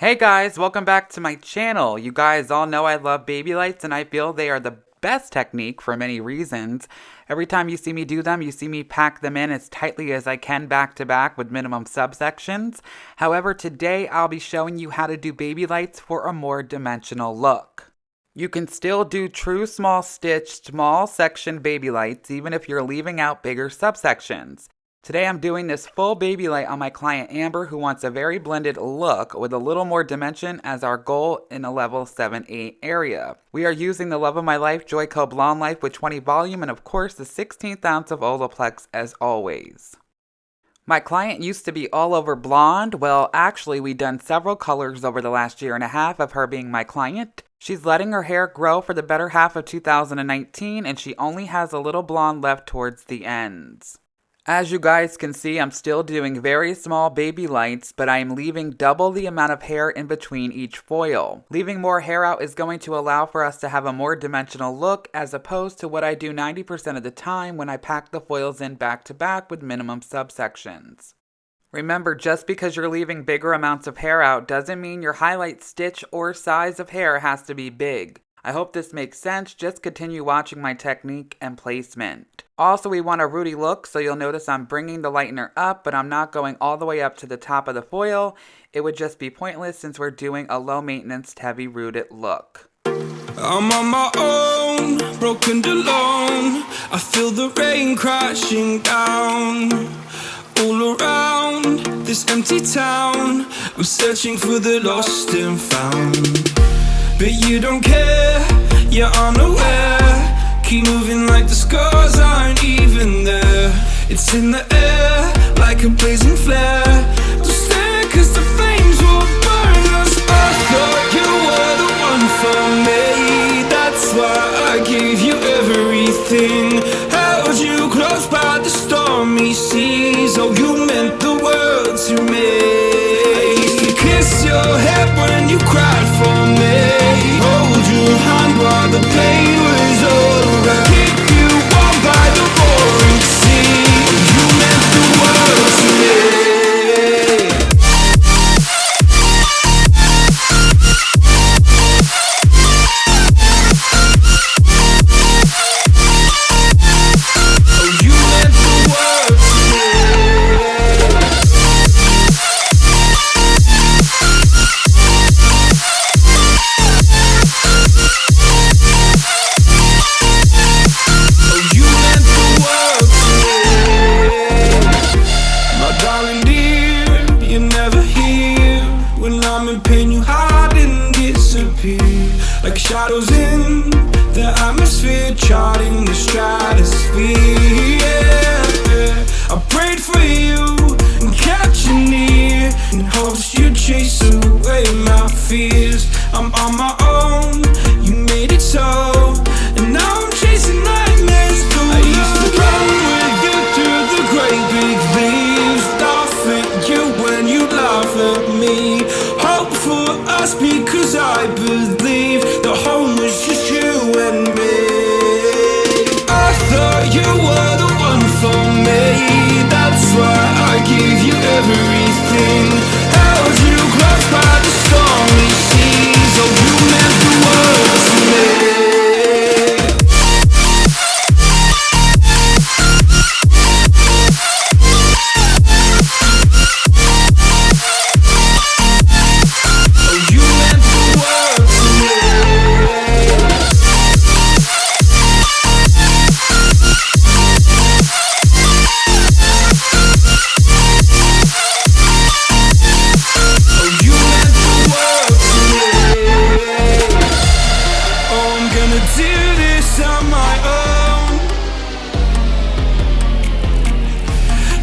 Hey guys, welcome back to my channel. You guys all know I love baby lights and I feel they are the best technique for many reasons. Every time you see me do them, you see me pack them in as tightly as I can back to back with minimum subsections. However, today I'll be showing you how to do baby lights for a more dimensional look. You can still do true small stitch, small section baby lights even if you're leaving out bigger subsections. Today I'm doing this full baby light on my client Amber, who wants a very blended look with a little more dimension as our goal in a level 7-8 area. We are using the Lightener Joico Blonde Life with 20 volume and of course the 16th ounce of Olaplex as always. My client used to be all over blonde. Well, actually we've done several colors over the last year and a half of her being my client. She's letting her hair grow for the better half of 2019 and she only has a little blonde left towards the ends. As you guys can see, I'm still doing very small baby lights, but I am leaving double the amount of hair in between each foil. Leaving more hair out is going to allow for us to have a more dimensional look as opposed to what I do 90% of the time when I pack the foils in back to back with minimum subsections. Remember, just because you're leaving bigger amounts of hair out doesn't mean your highlight stitch or size of hair has to be big. I hope this makes sense. Just continue watching my technique and placement. Also, we want a rooty look, so you'll notice I'm bringing the lightener up, but I'm not going all the way up to the top of the foil. It would just be pointless since we're doing a low maintenance, heavy rooted look. I'm on my own, broken alone. I feel the rain crashing down all around this empty town. I'm searching for the lost and found. But you don't care, you're unaware. Keep moving like the scars aren't even there. It's in the air, like a blazing flare. Don't stare, cause the flames will burn us. I thought you were the one for me. That's why I gave you everything. Held you close by the stormy seas. Oh, you meant the world to me. I used to kiss your head when you cried for me. Hold your hand while the pain was over. Keep you warm by the roaring sea. You meant the world to me. Oh, you meant the world to me. Like shadows in the atmosphere, charting the stratosphere. Yeah. I prayed for you and kept you near in hopes you'd chase away my fears. I'm on my own, you made it so, and now I'm chasing nightmares too. I used to run with you through the great big leaves, laugh at you when you laugh at me. Hope for us because I believe the home was just you and me. I thought you were the one for me. That's why I gave you everything. Held you close by the stormy seas. Oh, you meant the world to me.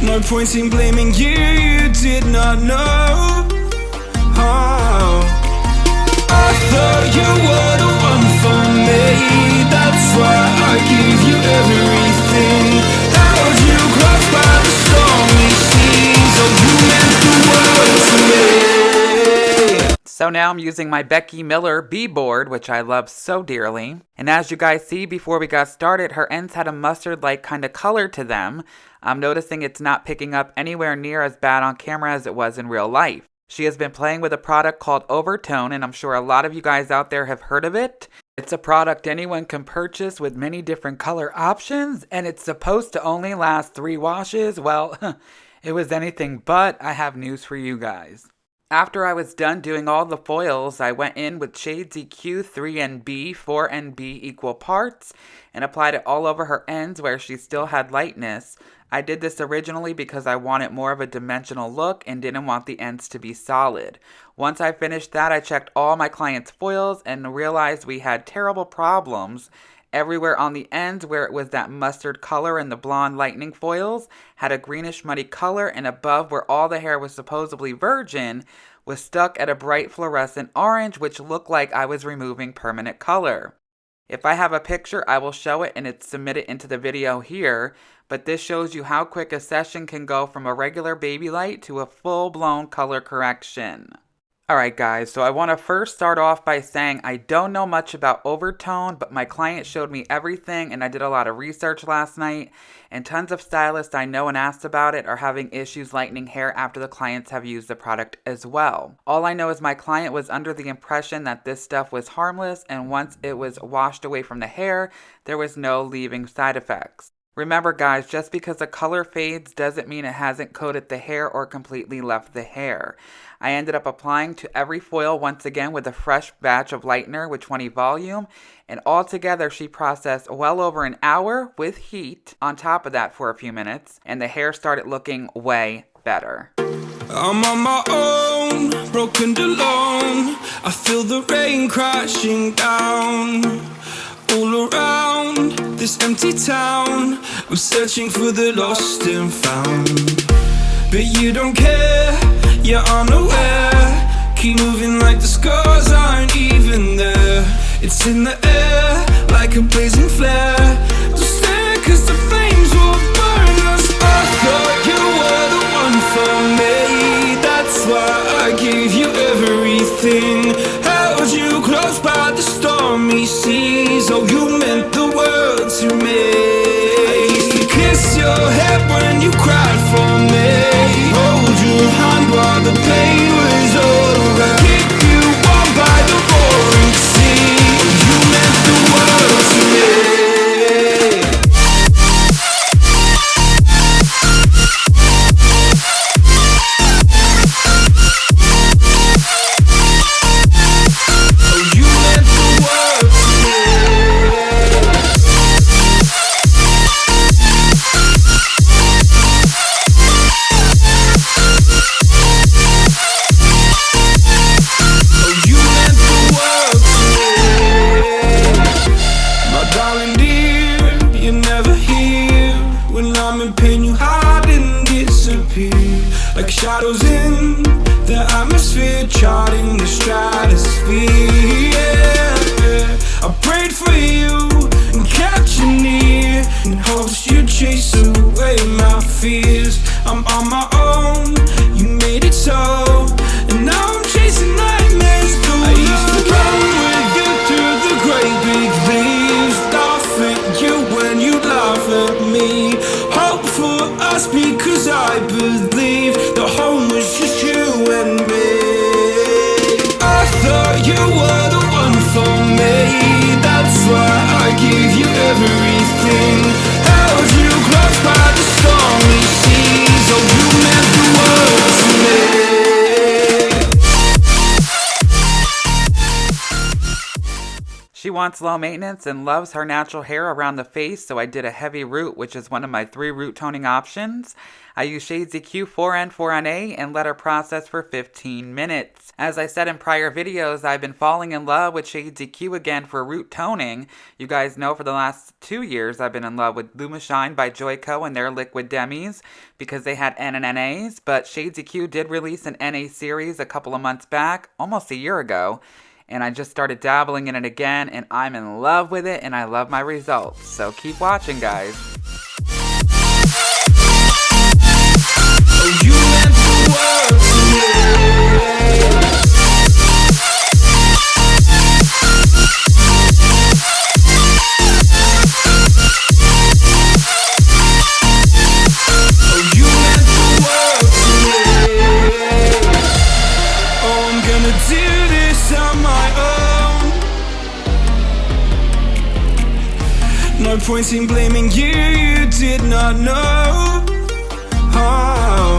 No point in blaming you, you did not know. Oh, I thought you were the one for me. That's why I gave you everything. Held you close by the stormy seas. Oh, you meant the world to me. So now I'm using my Becky Miller B-board, which I love so dearly. And as you guys see, before we got started, her ends had a mustard-like kind of color to them. I'm noticing it's not picking up anywhere near as bad on camera as it was in real life. She has been playing with a product called Overtone, and I'm sure a lot of you guys out there have heard of it. It's a product anyone can purchase with many different color options, and it's supposed to only last 3 washes. Well, it was anything but. I have news for you guys. After I was done doing all the foils, I went in with Shades EQ 3NB, 4NB equal parts, and applied it all over her ends where she still had lightness. I did this originally because I wanted more of a dimensional look and didn't want the ends to be solid. Once I finished that, I checked all my clients' foils and realized we had terrible problems. Everywhere on the ends where it was that mustard color in the blonde lightning foils had a greenish muddy color, and above where all the hair was supposedly virgin was stuck at a bright fluorescent orange, which looked like I was removing permanent color. If I have a picture, I will show it and it's submitted into the video here, but this shows you how quick a session can go from a regular baby light to a full-blown color correction. Alright guys, so I want to first start off by saying I don't know much about overtone, but my client showed me everything and I did a lot of research last night, and tons of stylists I know and asked about it are having issues lightening hair after the clients have used the product as well. All I know is my client was under the impression that this stuff was harmless, and once it was washed away from the hair, there was no leaving side effects. Remember guys, just because a color fades doesn't mean it hasn't coated the hair or completely left the hair. I ended up applying to every foil once again with a fresh batch of lightener with 20 volume, and altogether she processed well over an hour with heat on top of that for a few minutes, and the hair started looking way better. I'm on my own, broken and alone. I feel the rain crashing down all around this empty town. I'm searching for the lost and found, but you don't care, you're unaware. Keep moving like the scars aren't even there. It's in the air like a blazing flare. Don't stare cause the flames will burn us. I thought you were the one for me, that's why I gave you everything. Held you close by the stormy seas. Oh, you meant the world to me. I used to kiss your head when you cried for me. Hold your hand while the pain was over. Keep you warm by the roaring sea. You meant the world to me. Like shadows in the atmosphere, charting the stratosphere. Yeah. I prayed for you and kept you near in hopes you'd chase away my fears. I'm on my own, you made it so, and now I'm chasing nightmares through. I used to run with you through the great big leaves, laugh at you when you laugh at me. Hope for us because I believe the home was just you and me. I thought you were the one for me, that's why I gave you everything. Held you close by the stormy seas. Oh, you meant the world to me. She wants low maintenance and loves her natural hair around the face, so I did a heavy root, which is one of my 3 root toning options. I used Shades EQ 4N, 4NA, and let her process for 15 minutes. As I said in prior videos, I've been falling in love with Shades EQ again for root toning. You guys know for the last 2 years I've been in love with Lumishine by Joico and their liquid demis because they had N and NAs, but Shades EQ did release an NA series a couple of months back, almost a year ago. And I just started dabbling in it again, and I'm in love with it, and I love my results. So keep watching, guys. Oh, you meant the world to me. Oh, you meant the world to me. point in blaming you, you did not know. Oh,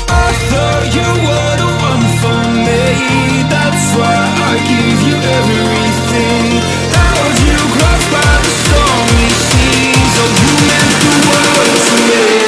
I thought you were the one for me. That's why I give you everything. Held you close by the stormy seas. Oh, you meant the world to me.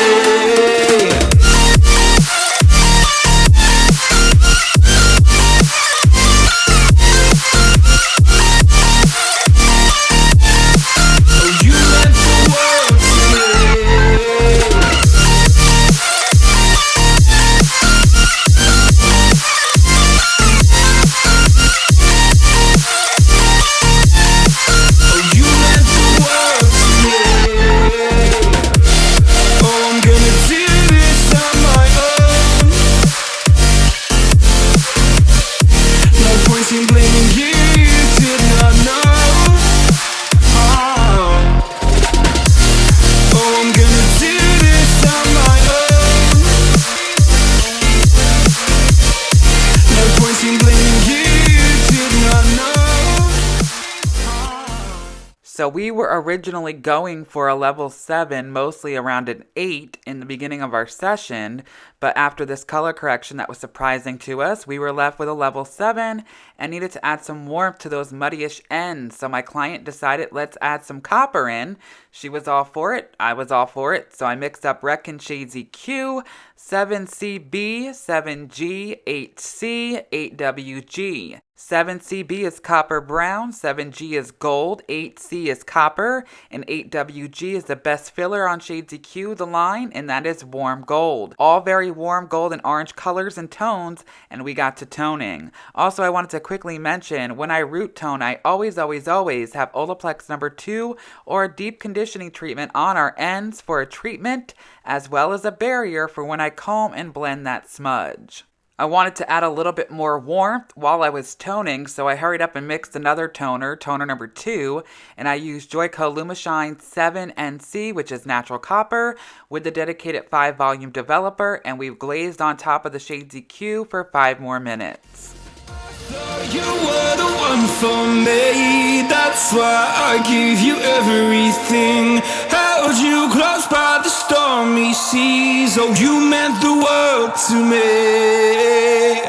So we were originally going for a level 7, mostly around an 8 in the beginning of our session, but after this color correction that was surprising to us, we were left with a level 7 and needed to add some warmth to those muddyish ends. So my client decided, let's add some copper in. She was all for it, I was all for it, so I mixed up Redken Shades EQ, 7CB, 7G, 8C, 8WG. 7CB is copper brown, 7G is gold, 8C is copper, and 8WG is the best filler on Shades EQ, the line, and that is warm gold. All very warm gold and orange colors and tones, and we got to toning. Also, I wanted to quickly mention, when I root tone, I always have Olaplex number 2 or a deep conditioning treatment on our ends for a treatment, as well as a barrier for when I comb and blend that smudge. I wanted to add a little bit more warmth while I was toning, so I hurried up and mixed another toner number 2, and I used Joico Lumishine 7NC, which is natural copper, with the dedicated 5-volume developer, and we've glazed on top of the Shades EQ for 5 more minutes. You were the one for me, that's why I give you everything. Held you close by the stormy seas. Oh, you meant the world to me.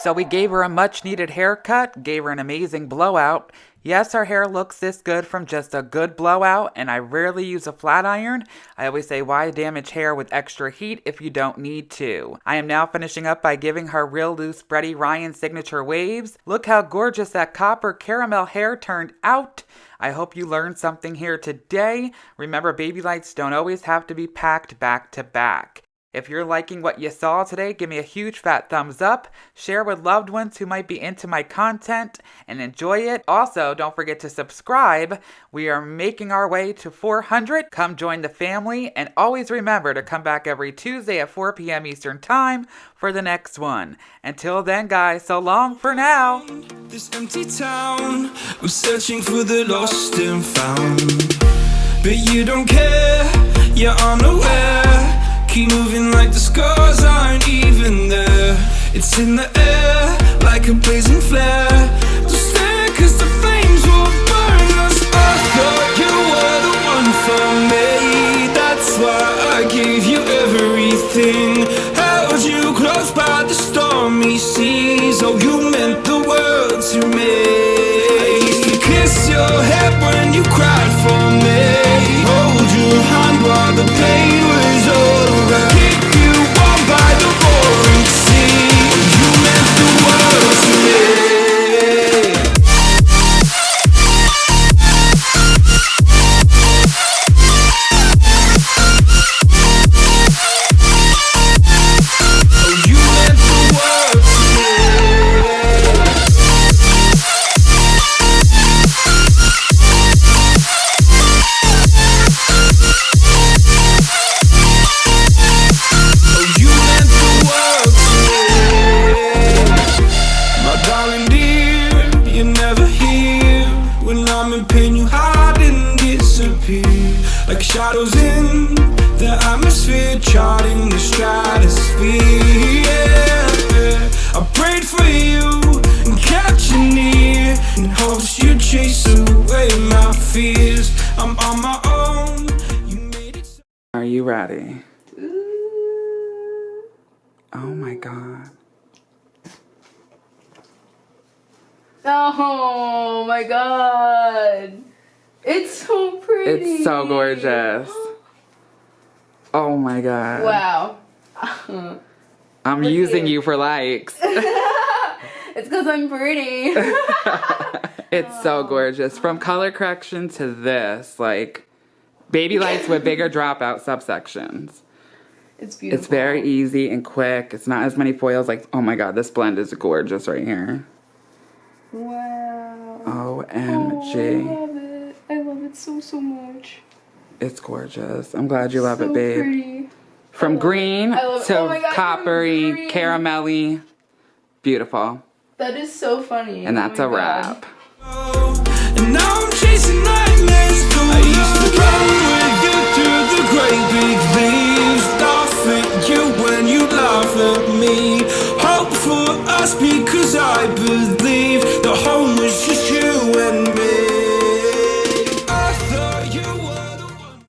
So we gave her a much needed haircut, gave her an amazing blowout. Yes, our hair looks this good from just a good blowout, and I rarely use a flat iron. I always say, why damage hair with extra heat if you don't need to? I am now finishing up by giving her real loose Freddie Ryan signature waves. Look how gorgeous that copper caramel hair turned out. I hope you learned something here today. Remember, baby lights don't always have to be packed back to back. If you're liking what you saw today, give me a huge fat thumbs up, share with loved ones who might be into my content, and enjoy it. Also, don't forget to subscribe. We are making our way to 400. Come join the family, and always remember to come back every Tuesday at 4 p.m. Eastern Time for the next one. Until then, guys, so long for now. This empty town, I'm searching for the lost and found, but you don't care, you're unaware. Keep moving like the scars aren't even there. It's in the air like a blazing flare. Don't stare cause the flames will burn us. I thought you were the one for me, that's why I gave you everything. Held you close by the stormy seas. Oh, you meant the world to me. I used to kiss your head when you cried for me, hold your hand while the pain was over, keep you warm by the roaring sea. You meant the world to me. Like shadows in the atmosphere, charting the stratosphere. Yeah. I prayed for you and kept you near in hopes you'd chase away my fears. you ready? Ooh. Oh my God. Oh my God. It's so pretty. It's so gorgeous. Oh my God. Wow. I'm Look using here. you for likes. It's because I'm pretty. It's so gorgeous. From color correction to this, like baby lights with bigger dropout subsections. It's beautiful. It's very easy and quick. It's not as many foils. Like, oh my God, this blend is gorgeous right here. Wow. OMG. Oh, I love it. I love it so, so much. It's gorgeous. I'm glad you love So it, babe. pretty. From green I love it. to Oh my God, from coppery, green. caramelly. Beautiful. That is so funny. And that's Oh a my God. wrap. And now I'm chasing nightmares. I used to run with you through the great big leaves, laugh at you when you laugh at me. Hope for us because I believe.